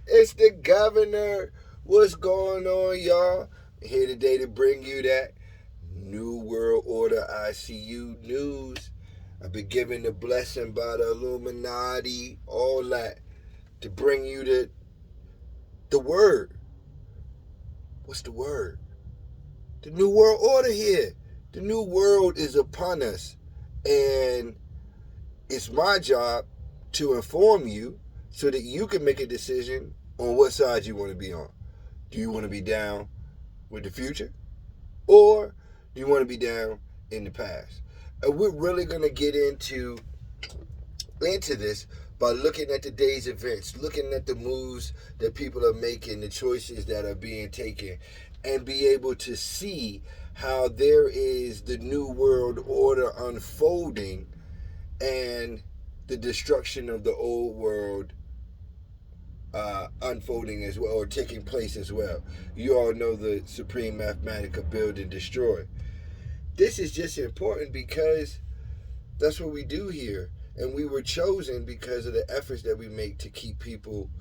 It's the governor. What's going on, y'all? Here today to bring you that New World Order ICU news. I've been given the blessing by the Illuminati, all that, to bring you the word. What's the word? The New World Order here. The New World is upon us. And it's my job to inform you so that you can make a decision on what side you want to be on. Do you want to be down with the future? Or do you want to be down in the past? And we're really going to get into this by looking at today's events, looking at the moves that people are making, the choices that are being taken, and be able to see how there is the New World Order unfolding and the destruction of the old world unfolding as well, or taking place as well. You all know the supreme mathematic of build and destroy. This is just important because that's what we do here. And we were chosen because of the efforts that we make to keep people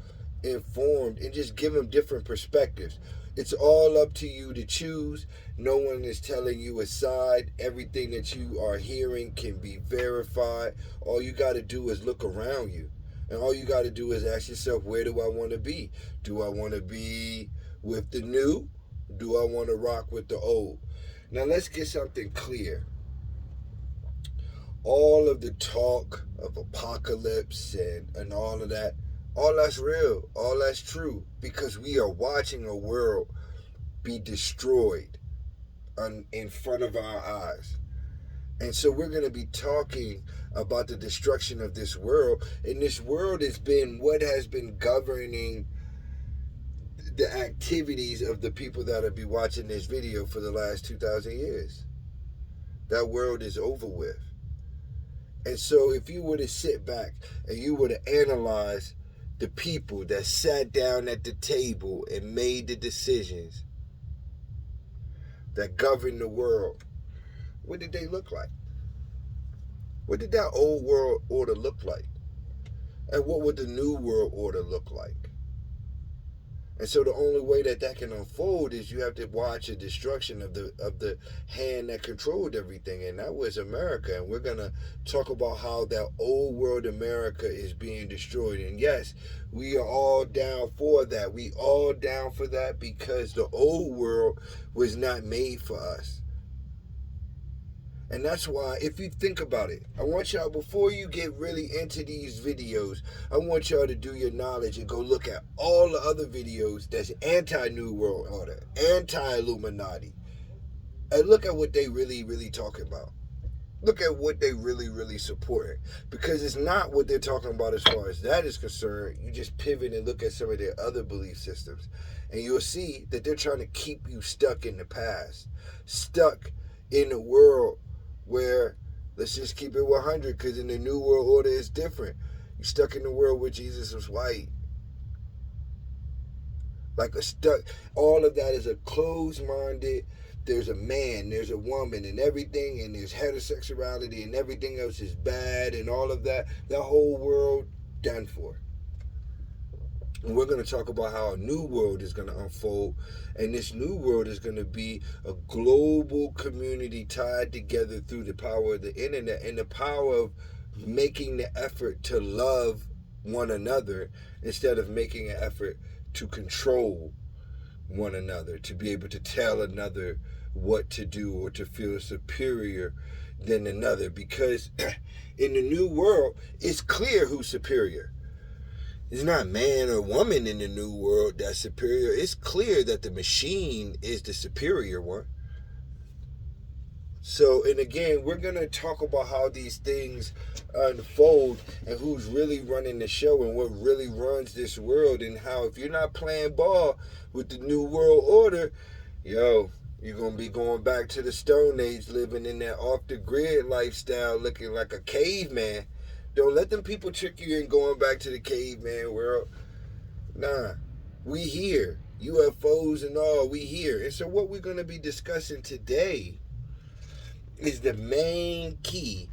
informed and just give them different perspectives. It's all up to you to choose. No one is telling you a side. Everything that you are hearing can be verified. All you got to do is look around you. And all you got to do is ask yourself, where do I want to be? Do I want to be with the new? Do I want to rock with the old? Now let's get something clear. All of the talk of apocalypse and all of that, all that's real, all that's true, because we are watching a world be destroyed in front of our eyes. And so we're going to be talking about the destruction of this world. And this world has been what has been governing the activities of the people that will be watching this video for the last 2,000 years. That world is over with. And so if you were to sit back and you were to analyze the people that sat down at the table and made the decisions that govern the world, what did they look like? What did that old world order look like? And what would the new world order look like? And so the only way that can unfold is you have to watch the destruction of the hand that controlled everything, and that was America. And we're going to talk about how that old world America is being destroyed. And yes, we are all down for that. We all down for that because the old world was not made for us. And that's why, if you think about it, I want y'all, before you get really into these videos, I want y'all to do your knowledge and go look at all the other videos that's anti-New World Order, anti-Illuminati. And look at what they really, really talking about. Look at what they really, really supporting. Because it's not what they're talking about as far as that is concerned. You just pivot and look at some of their other belief systems. And you'll see that they're trying to keep you stuck in the past. Stuck in a world where, let's just keep it 100, because in the New World Order it's different. You're stuck in the world where Jesus was white. All of that is a closed-minded, there's a man, there's a woman, and everything, and there's heterosexuality, and everything else is bad, and all of that. That whole world, done for. And we're going to talk about how a new world is going to unfold. And this new world is going to be a global community tied together through the power of the internet and the power of making the effort to love one another instead of making an effort to control one another, to be able to tell another what to do or to feel superior than another. Because in the new world, it's clear who's superior. It's not man or woman in the new world that's superior. It's clear that the machine is the superior one. So, and again, we're going to talk about how these things unfold and who's really running the show and what really runs this world, and how if you're not playing ball with the New World Order, you're going to be going back to the Stone Age, living in that off-the-grid lifestyle, looking like a caveman. Don't let them people trick you in going back to the caveman world. Nah, we here. UFOs and all, we here. And so what we're going to be discussing today is the main key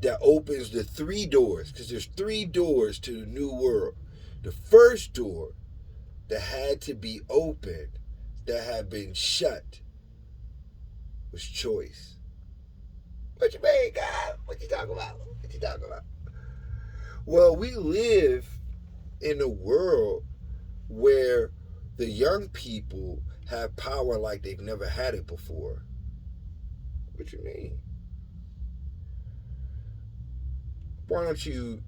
that opens the 3 doors, because there's 3 doors to the new world. The first door that had to be opened, that had been shut, was choice. What you mean, God? What you talking about? What you talking about? Well, we live in a world where the young people have power like they've never had it before. What you mean? Why don't you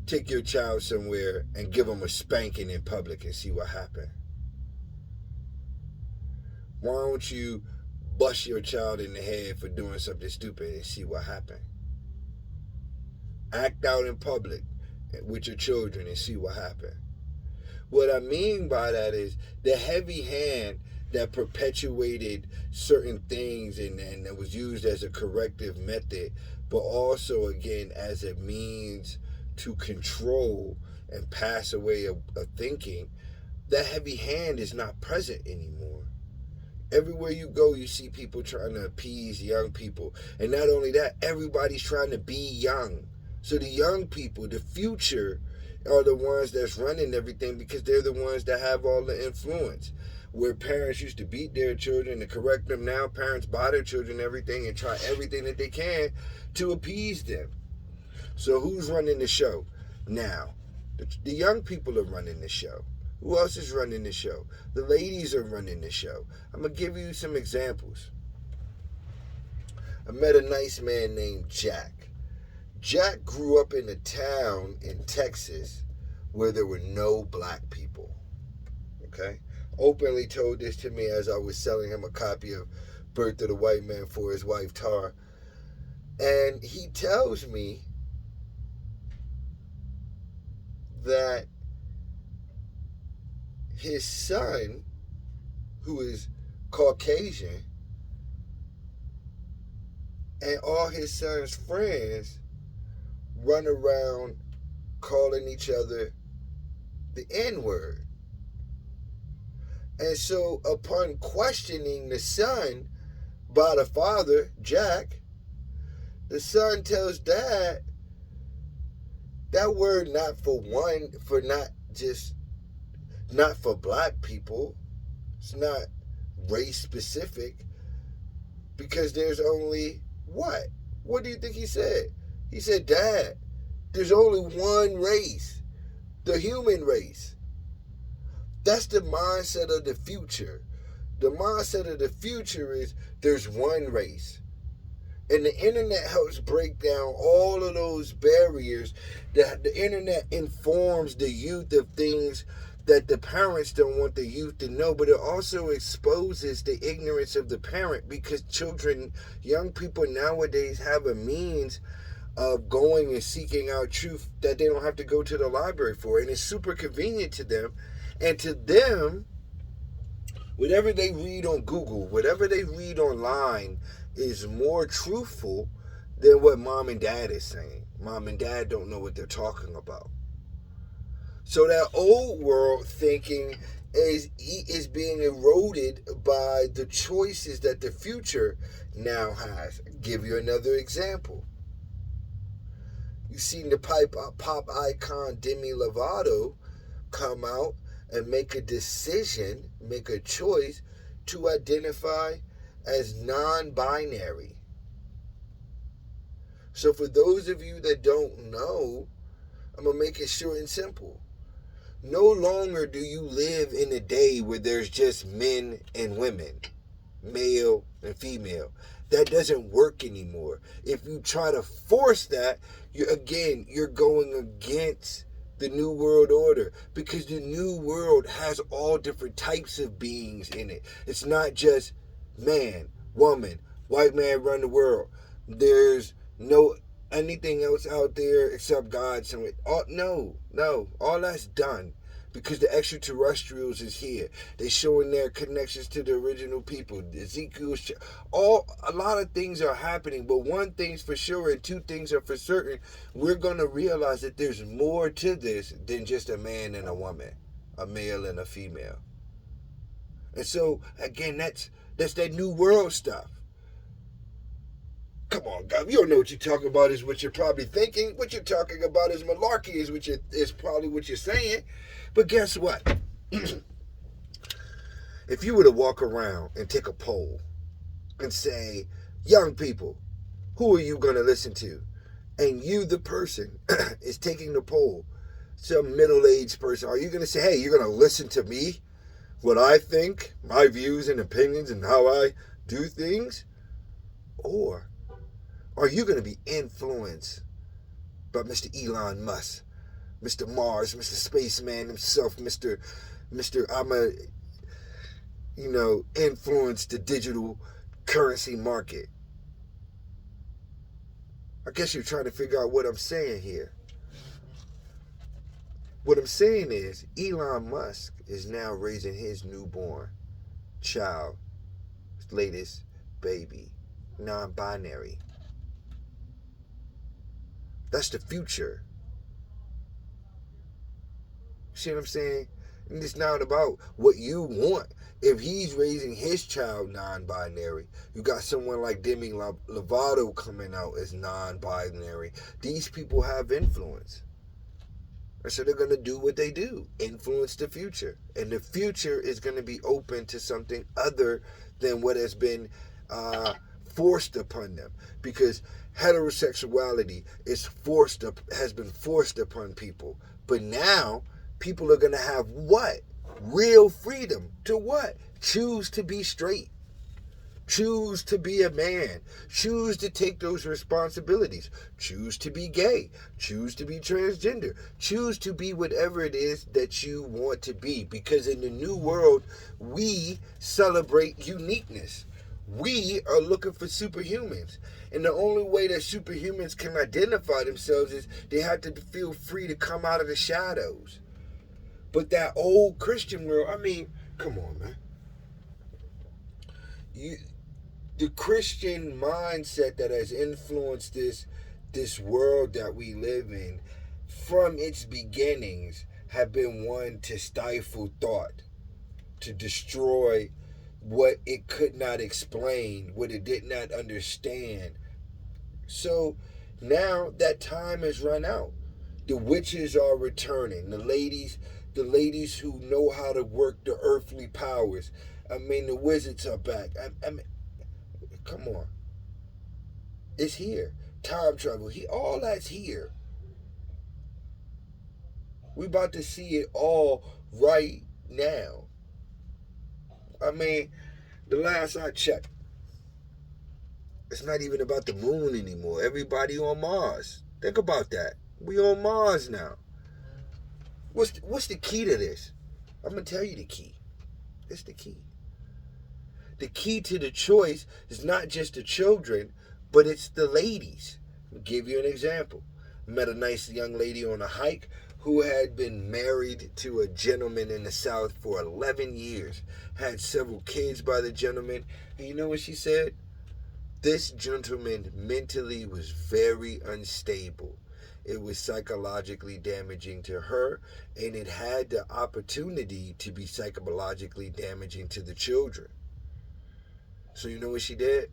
take your child somewhere and give them a spanking in public and see what happens? Why don't you bust your child in the head for doing something stupid and see what happens? Act out in public with your children and see what happens. What I mean by that is the heavy hand that perpetuated certain things and that was used as a corrective method, but also, again, as a means to control and pass away a thinking, that heavy hand is not present anymore. Everywhere you go, you see people trying to appease young people. And not only that, everybody's trying to be young. So the young people, the future, are the ones that's running everything because they're the ones that have all the influence. Where parents used to beat their children to correct them, now parents buy their children everything and try everything that they can to appease them. So who's running the show now? The young people are running the show. Who else is running the show? The ladies are running the show. I'm going to give you some examples. I met a nice man named Jack. Jack grew up in a town in Texas where there were no black people. Okay? Openly told this to me as I was selling him a copy of Birth of the White Man for his wife Tar. And he tells me that his son, who is Caucasian, and all his son's friends run around calling each other the N-word. And so upon questioning the son by the father, Jack, the son tells dad that word not for black people. It's not race specific because there's only what? What do you think he said? He said, Dad, there's only one race, the human race. That's the mindset of the future. The mindset of the future is there's one race. And the internet helps break down all of those barriers. That the internet informs the youth of things that the parents don't want the youth to know, but it also exposes the ignorance of the parent because children, young people nowadays have a means of going and seeking out truth that they don't have to go to the library for. And it's super convenient to them. And to them, whatever they read on Google, whatever they read online is more truthful than what mom and dad is saying. Mom and dad don't know what they're talking about. So that old world thinking is being eroded by the choices that the future now has. I'll give you another example. You've seen the pop icon Demi Lovato come out and make a decision, make a choice to identify as non-binary. So for those of you that don't know, I'm going to make it short and simple. No longer do you live in a day where there's just men and women, male and female. That doesn't work anymore. If you try to force that, you're going against the New World Order, because the New World has all different types of beings in it. It's not just man, woman, white man run the world. There's no anything else out there except God. No, all that's done because the extraterrestrials is here. They're showing their connections to the original people. Ezekiel's, a lot of things are happening, but one thing's for sure and two things are for certain. We're going to realize that there's more to this than just a man and a woman, a male and a female. And so, again, that's that New World stuff. Come on, God. You don't know what you're talking about is what you're probably thinking. What you're talking about is malarkey is probably what you're saying. But guess what? If you were to walk around and take a poll and say, young people, who are you going to listen to? And you, the person, is taking the poll, some middle-aged person, are you going to say, hey, you're going to listen to me? What I think, my views and opinions and how I do things? Or are you going to be influenced by Mr. Elon Musk, Mr. Mars, Mr. Spaceman himself, Mr. Influence the digital currency market? I guess you're trying to figure out what I'm saying here. What I'm saying is Elon Musk is now raising his newborn child, his latest baby, non-binary. That's the future. See what I'm saying? And it's not about what you want. If he's raising his child non-binary, you got someone like Demi Lovato coming out as non-binary. These people have influence. And so they're going to do what they do, influence the future. And the future is going to be open to something other than what has been forced upon them. Because heterosexuality has been forced upon people. But now, people are going to have what? Real freedom to what? Choose to be straight. Choose to be a man. Choose to take those responsibilities. Choose to be gay. Choose to be transgender. Choose to be whatever it is that you want to be. Because in the new world, we celebrate uniqueness. We are looking for superhumans. And the only way that superhumans can identify themselves is they have to feel free to come out of the shadows. But that old Christian world, I mean, come on, man. The Christian mindset that has influenced this world that we live in from its beginnings have been one to stifle thought, to destroy what it could not explain, what it did not understand. So now that time has run out. The witches are returning. The ladies who know how to work the earthly powers. I mean, the wizards are back. I mean, come on. It's here. Time travel. All that's here. We about to see it all right now. I mean, the last I checked, it's not even about the moon anymore. Everybody on Mars. Think about that. We on Mars now. What's the key to this? I'm going to tell you the key. It's the key. The key to the choice is not just the children, but it's the ladies. I'll give you an example. Met a nice young lady on a hike who had been married to a gentleman in the South for 11 years. Had several kids by the gentleman. And you know what she said? This gentleman mentally was very unstable. It was psychologically damaging to her, and it had the opportunity to be psychologically damaging to the children. So you know what she did?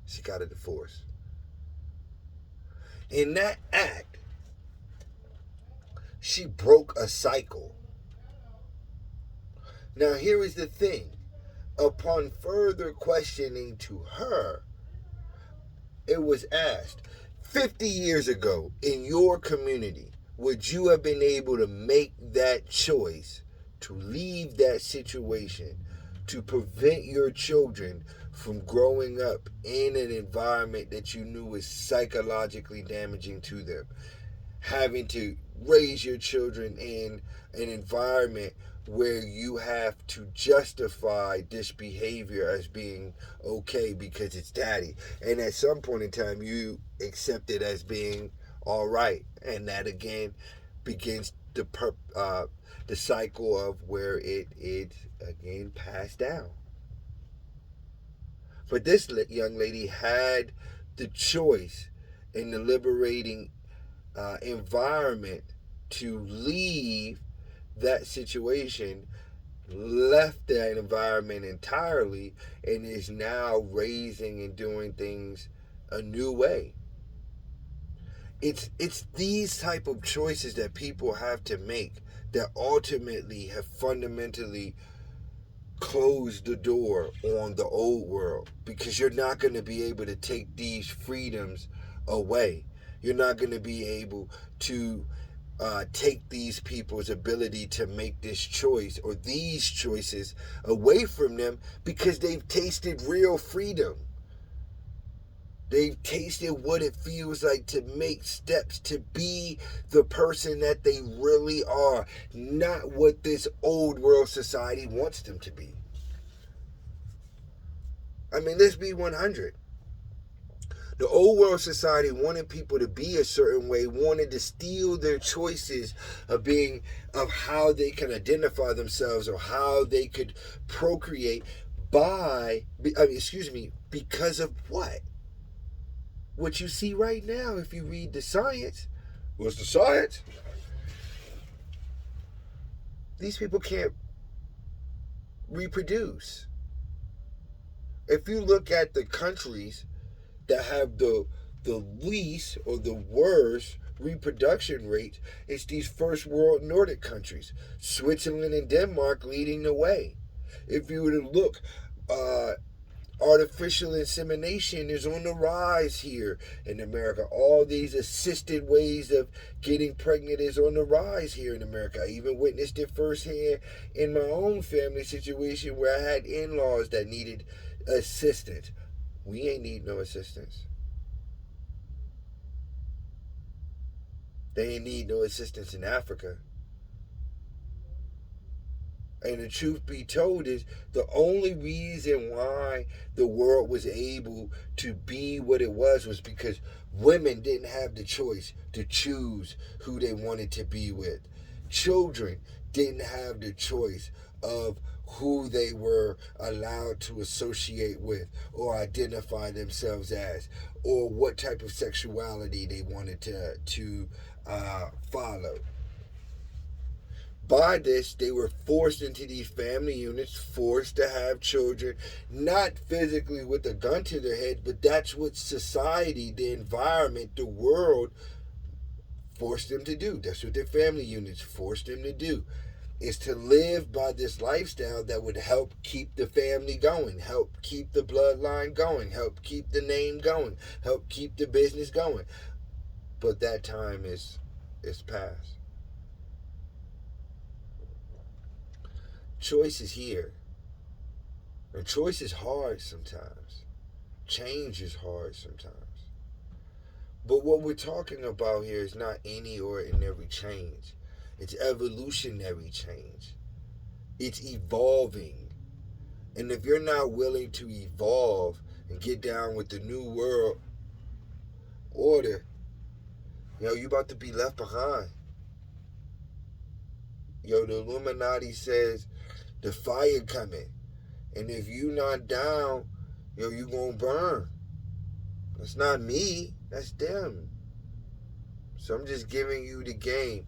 She got a divorce. In that act, she broke a cycle. Now here is the thing. Upon further questioning to her, it was asked, 50 years ago in your community, would you have been able to make that choice to leave that situation, to prevent your children from growing up in an environment that you knew was psychologically damaging to them? Having to raise your children in an environment where you have to justify this behavior as being okay because it's daddy. And at some point in time, you accept it as being all right. And that again begins the cycle of where it again passed down. But this young lady had the choice in the liberating environment to leave that situation, left that environment entirely, and is now raising and doing things a new way. It's these type of choices that people have to make that ultimately have fundamentally closed the door on the old world, because you're not going to be able to take these freedoms away. You're not going to be able to take these people's ability to make this choice or these choices away from them, because they've tasted real freedom. They've tasted what it feels like to make steps to be the person that they really are, not what this old world society wants them to be. I mean, let's be 100. The old world society wanted people to be a certain way, wanted to steal their choices of how they can identify themselves or how they could procreate because of what? What you see right now, if you read the science. What's the science? These people can't reproduce. If you look at the countries that have the least or the worst reproduction rates, it's these first world Nordic countries. Switzerland and Denmark leading the way. If you were to look, artificial insemination is on the rise here in America. All these assisted ways of getting pregnant is on the rise here in America. I even witnessed it firsthand in my own family situation where I had in-laws that needed assistance. We ain't need no assistance. They ain't need no assistance in Africa. And the truth be told is the only reason why the world was able to be what it was because women didn't have the choice to choose who they wanted to be with. Children didn't have the choice of who they were allowed to associate with or identify themselves as, or what type of sexuality they wanted to follow. By this, they were forced into these family units, forced to have children, not physically with a gun to their head, but that's what society, the environment, the world forced them to do. That's what their family units forced them to do, is to live by this lifestyle that would help keep the family going, help keep the bloodline going, help keep the name going, help keep the business going. But that time is past. Choice is here. And choice is hard sometimes. Change is hard sometimes. But what we're talking about here is not any ordinary change. It's evolutionary change. It's evolving. And if you're not willing to evolve and get down with the new world order, you about to be left behind. The Illuminati says the fire coming. And if you not down, you gonna burn. That's not me. That's them. So I'm just giving you the game.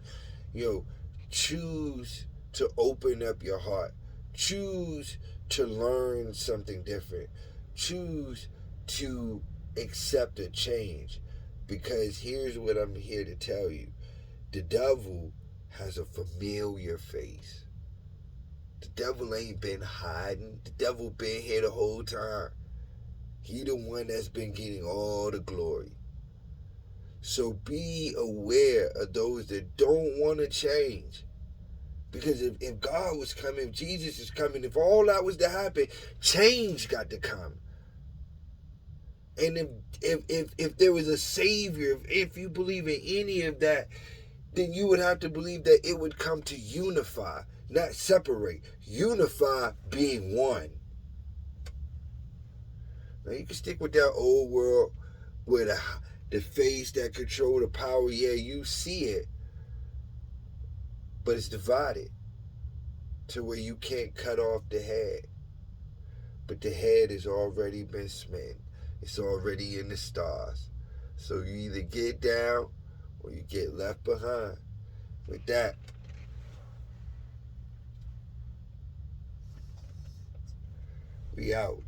Choose to open up your heart. Choose to learn something different. Choose to accept a change. Because here's what I'm here to tell you. The devil has a familiar face. The devil ain't been hiding. The devil been here the whole time. He the one that's been getting all the glory. So be aware of those that don't want to change. Because if God was coming, if Jesus is coming, if all that was to happen, change got to come. And if there was a savior, if you believe in any of that, then you would have to believe that it would come to unify, not separate. Unify being one. Now you can stick with that old world where the face that control the power, you see it. But it's divided to where you can't cut off the head. But the head has already been smitten. It's already in the stars. So you either get down or you get left behind. With that, we out.